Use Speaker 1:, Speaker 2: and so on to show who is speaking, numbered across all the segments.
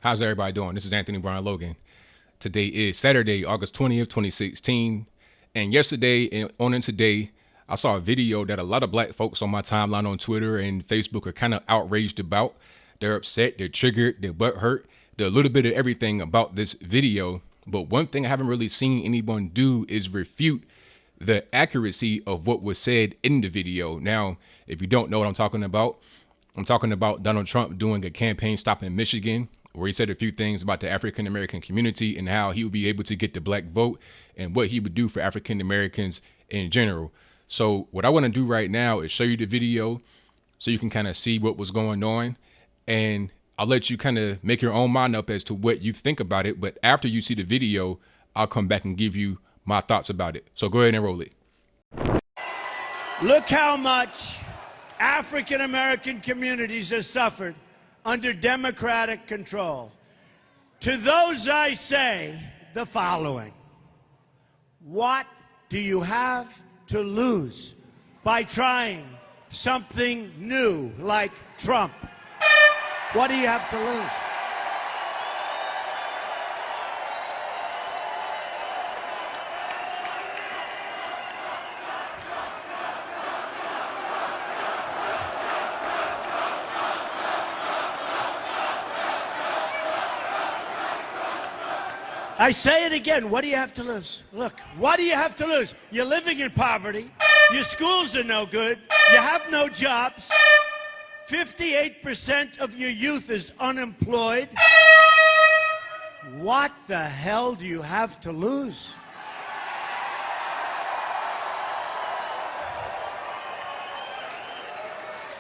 Speaker 1: How's everybody doing? This is Anthony Brian Logan. Today is Saturday, August 20th, 2016. And yesterday and on in today, I saw a video that a lot of black folks on my timeline on Twitter and Facebook are kind of outraged about. They're upset, they're triggered, they're butthurt. They're a little bit of everything about this video. But one thing I haven't really seen anyone do is refute the accuracy of what was said in the video. Now, if you don't know what I'm talking about Donald Trump doing a campaign stop in Michigan, where he said a few things about the African American community and how he would be able to get the black vote and what he would do for African Americans in general. So what I want to do right now is show you the video so you can kind of see what was going on, and I'll let you kind of make your own mind up as to what you think about it. But after you see the video, I'll come back and give you my thoughts about it. So go ahead and roll it.
Speaker 2: Look how much African American communities have suffered under Democratic control. To those I say the following: what do you have to lose by trying something new like Trump? What do you have to lose? I say it again, what do you have to lose? Look, what do you have to lose? You're living in poverty, your schools are no good, you have no jobs, 58% of your youth is unemployed. What the hell do you have to lose?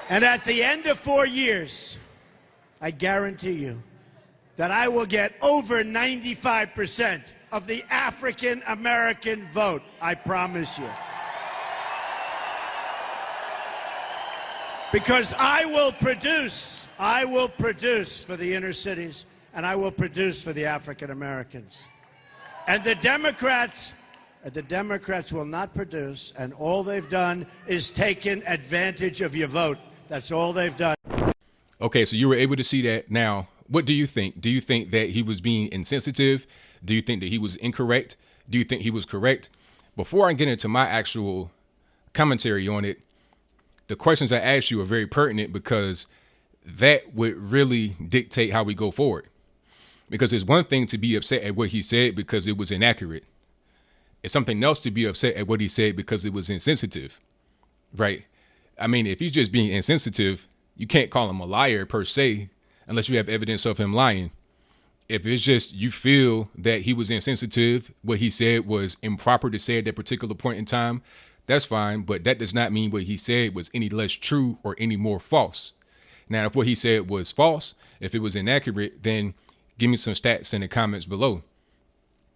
Speaker 2: And at the end of 4 years, I guarantee you that I will get over 95% of the African American vote. I promise you. Because I will produce for the inner cities, and I will produce for the African Americans. And the Democrats will not produce, and all they've done is taken advantage of your vote. That's all they've done.
Speaker 1: Okay, so you were able to see that. Now, what do you think? Do you think that he was being insensitive? Do you think that he was incorrect? Do you think he was correct? Before I get into my actual commentary on it, the questions I asked you are very pertinent because that would really dictate how we go forward. Because it's one thing to be upset at what he said because it was inaccurate. It's something else to be upset at what he said because it was insensitive, right? I mean, if he's just being insensitive, you can't call him a liar per se, unless you have evidence of him lying. If it's just you feel that he was insensitive, what he said was improper to say at that particular point in time, that's fine. But that does not mean what he said was any less true or any more false. Now, if what he said was false, if it was inaccurate, then give me some stats in the comments below.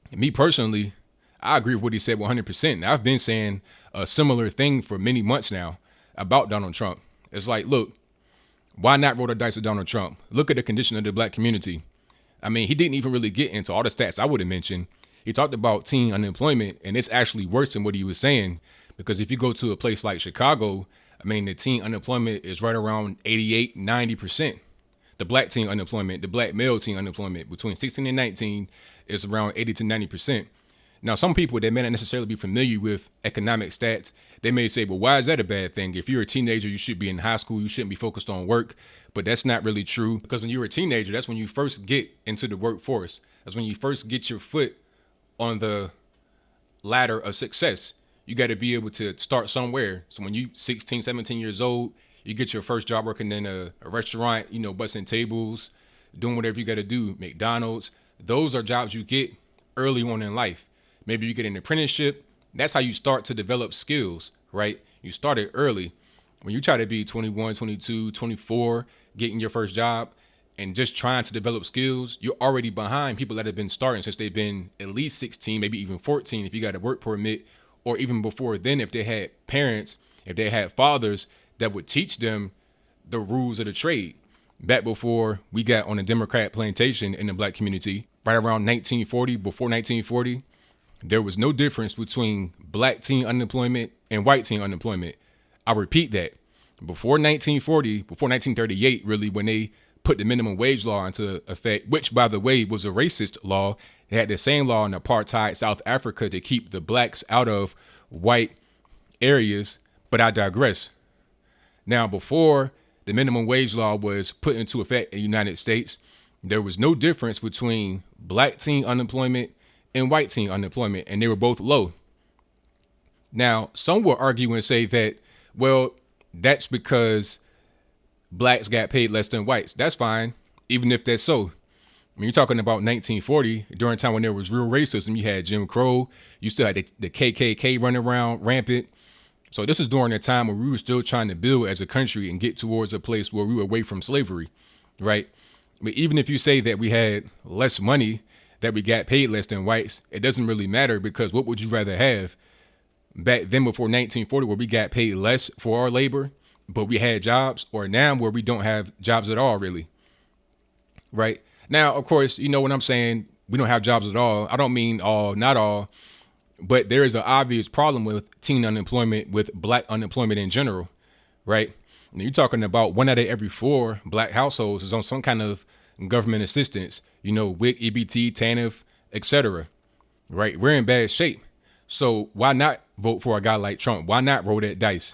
Speaker 1: And me personally, I agree with what he said 100%. Now, I've been saying a similar thing for many months now about Donald Trump. It's like, look, why not roll the dice with Donald Trump? Look at the condition of the black community. I mean, he didn't even really get into all the stats I would have mentioned. He talked about teen unemployment, and it's actually worse than what he was saying. Because if you go to a place like Chicago, I mean, the teen unemployment is right around 88, 90%. The black teen unemployment, the black male teen unemployment between 16 and 19 is around 80 to 90%. Now, some people that may not necessarily be familiar with economic stats, they may say, well, why is that a bad thing? If you're a teenager, you should be in high school. You shouldn't be focused on work. But that's not really true, because when you're a teenager, that's when you first get into the workforce. That's when you first get your foot on the ladder of success. You got to be able to start somewhere. So when you 16, 17 years old, you get your first job working in a restaurant, you know, busting tables, doing whatever you got to do, McDonald's. Those are jobs you get early on in life. Maybe you get an apprenticeship. That's how you start to develop skills, right? You started early. When you try to be 21, 22, 24, getting your first job and just trying to develop skills, you're already behind people that have been starting since they've been at least 16, maybe even 14 if you got a work permit, or even before then if they had parents, if they had fathers that would teach them the rules of the trade. Back before we got on a Democrat plantation in the black community, right around 1940, before 1940, there was no difference between black teen unemployment and white teen unemployment. I repeat that. Before 1940, before 1938, really, when they put the minimum wage law into effect, which, by the way, was a racist law. They had the same law in apartheid South Africa to keep the blacks out of white areas. But I digress. Now, before the minimum wage law was put into effect in the United States, there was no difference between black teen unemployment and white teen unemployment, and they were both low. Now, some will argue and say that, well, that's because blacks got paid less than whites. That's fine, even if that's so. I mean, you're talking about 1940, during a time when there was real racism. You had Jim Crow. You still had the KKK running around rampant. So this is during a time where we were still trying to build as a country and get towards a place where we were away from slavery, right? But even if you say that we had less money, that we got paid less than whites, it doesn't really matter, because what would you rather have? Back then, before 1940, where we got paid less for our labor, but we had jobs, or now where we don't have jobs at all, really, right? Now, of course, you know what I'm saying, we don't have jobs at all. I don't mean all, not all, but there is an obvious problem with teen unemployment, with black unemployment in general, right? And you're talking about 1 out of every 4 black households is on some kind of government assistance, you know, WIC, EBT, TANF, etc. Right? We're in bad shape. So why not vote for a guy like Trump? Why not roll that dice?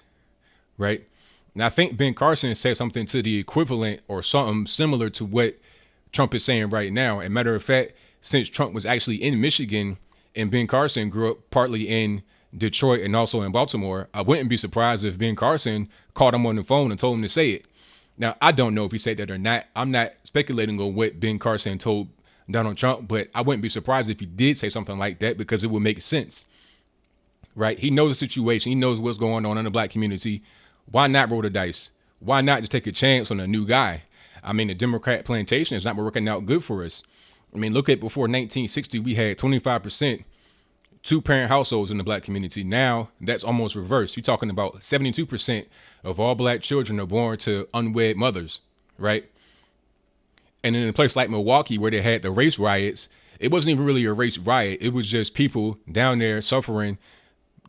Speaker 1: Right? And I think Ben Carson said something to the equivalent or something similar to what Trump is saying right now. And matter of fact, since Trump was actually in Michigan and Ben Carson grew up partly in Detroit and also in Baltimore, I wouldn't be surprised if Ben Carson called him on the phone and told him to say it. Now, I don't know if he said that or not. I'm not speculating on what Ben Carson told Donald Trump, but I wouldn't be surprised if he did say something like that, because it would make sense, right? He knows the situation. He knows what's going on in the black community. Why not roll the dice? Why not just take a chance on a new guy? I mean, the Democrat plantation is not working out good for us. I mean, look at before 1960, we had 25% 2-parent households in the black community. Now that's almost reversed. You're talking about 72% of all black children are born to unwed mothers, right? And in a place like Milwaukee, where they had the race riots, it wasn't even really a race riot. It was just people down there suffering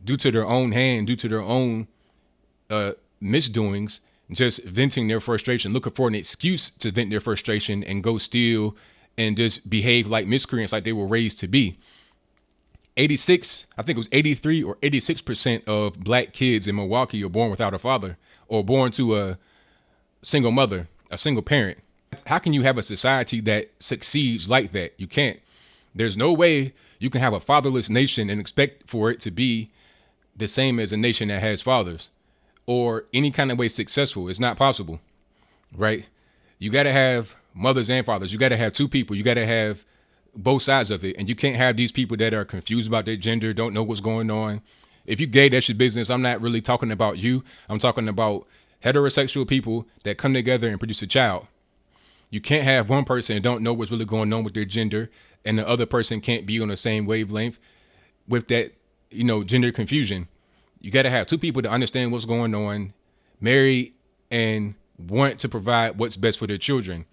Speaker 1: due to their own hand, due to their own misdoings, just venting their frustration, looking for an excuse to vent their frustration and go steal and just behave like miscreants, like they were raised to be. 86, I think it was 83 or 86% of black kids in Milwaukee are born without a father, or born to a single mother, a single parent. How can you have a society that succeeds like that? You can't. There's no way you can have a fatherless nation and expect for it to be the same as a nation that has fathers, or any kind of way successful. It's not possible, right? You got to have mothers and fathers. You got to have 2 people. You got to have both sides of it. And you can't have these people that are confused about their gender, don't know what's going on. If you gay, that's your business. I'm not really talking about you. I'm talking about heterosexual people that come together and produce a child. You can't have one person and don't know what's really going on with their gender, and the other person can't be on the same wavelength with that, you know, gender confusion. You got to have 2 people to understand what's going on, marry, and want to provide what's best for their children.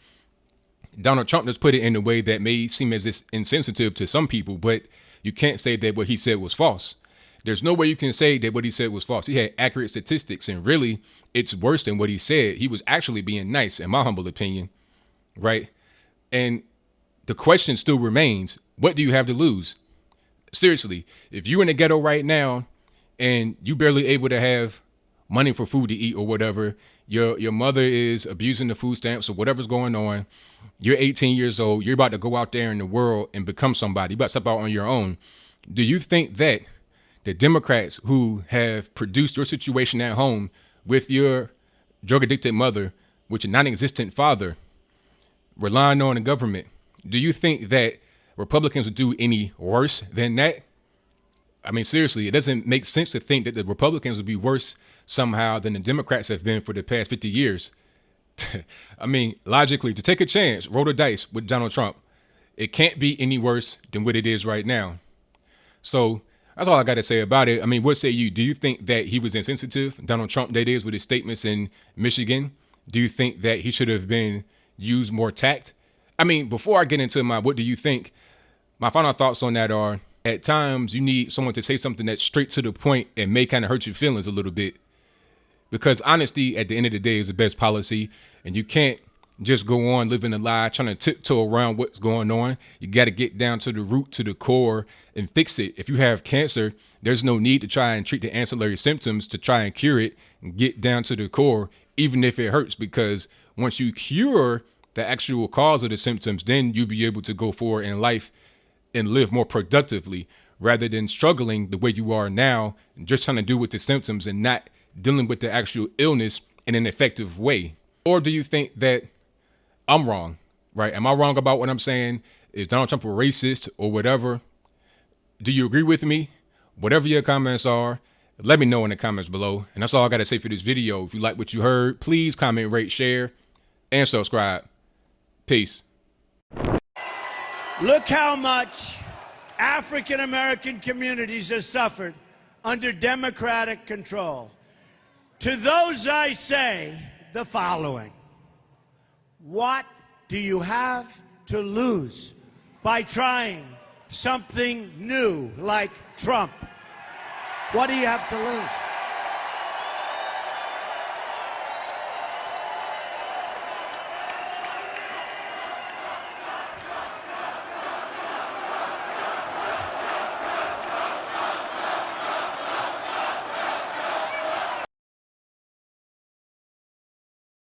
Speaker 1: Donald Trump just put it in a way that may seem as this insensitive to some people, but you can't say that what he said was false. There's no way you can say that what he said was false. He had accurate statistics, and really, it's worse than what he said. He was actually being nice, in my humble opinion, right? And the question still remains, what do you have to lose? Seriously, if you're in the ghetto right now and you barely able to have money for food to eat or whatever, your mother is abusing the food stamps or whatever's going on, you're 18 years old, you're about to go out there in the world and become somebody, you're about to step out on your own. Do you think that the Democrats who have produced your situation at home with your drug addicted mother, with your non-existent father, relying on the government, do you think that Republicans would do any worse than that? I mean, seriously, it doesn't make sense to think that the Republicans would be worse somehow than the Democrats have been for the past 50 years. I mean, logically, to take a chance, roll the dice with Donald Trump, it can't be any worse than what it is right now. So that's all I got to say about it. I mean, what say you? Do you think that he was insensitive, Donald Trump, that is, with his statements in Michigan? Do you think that he should have been used more tact? I mean, before I get into my what do you think, my final thoughts on that are, at times you need someone to say something that's straight to the point and may kind of hurt your feelings a little bit. Because honesty at the end of the day is the best policy, and you can't just go on living a lie, trying to tiptoe around what's going on. You got to get down to the root, to the core, and fix it. If you have cancer, there's no need to try and treat the ancillary symptoms to try and cure it and get down to the core, even if it hurts, because once you cure the actual cause of the symptoms, then you'll be able to go forward in life and live more productively rather than struggling the way you are now, and just trying to deal with the symptoms and not dealing with the actual illness in an effective way. Or do you think that I'm wrong, right? Am I wrong about what I'm saying? Is Donald Trump a racist or whatever? Do you agree with me? Whatever your comments are, let me know in the comments below. And that's all I got to say for this video. If you like what you heard, please comment, rate, share, and subscribe. Peace.
Speaker 2: Look how much African American communities have suffered under Democratic control. To those I say the following: what do you have to lose by trying something new like Trump? What do you have to lose?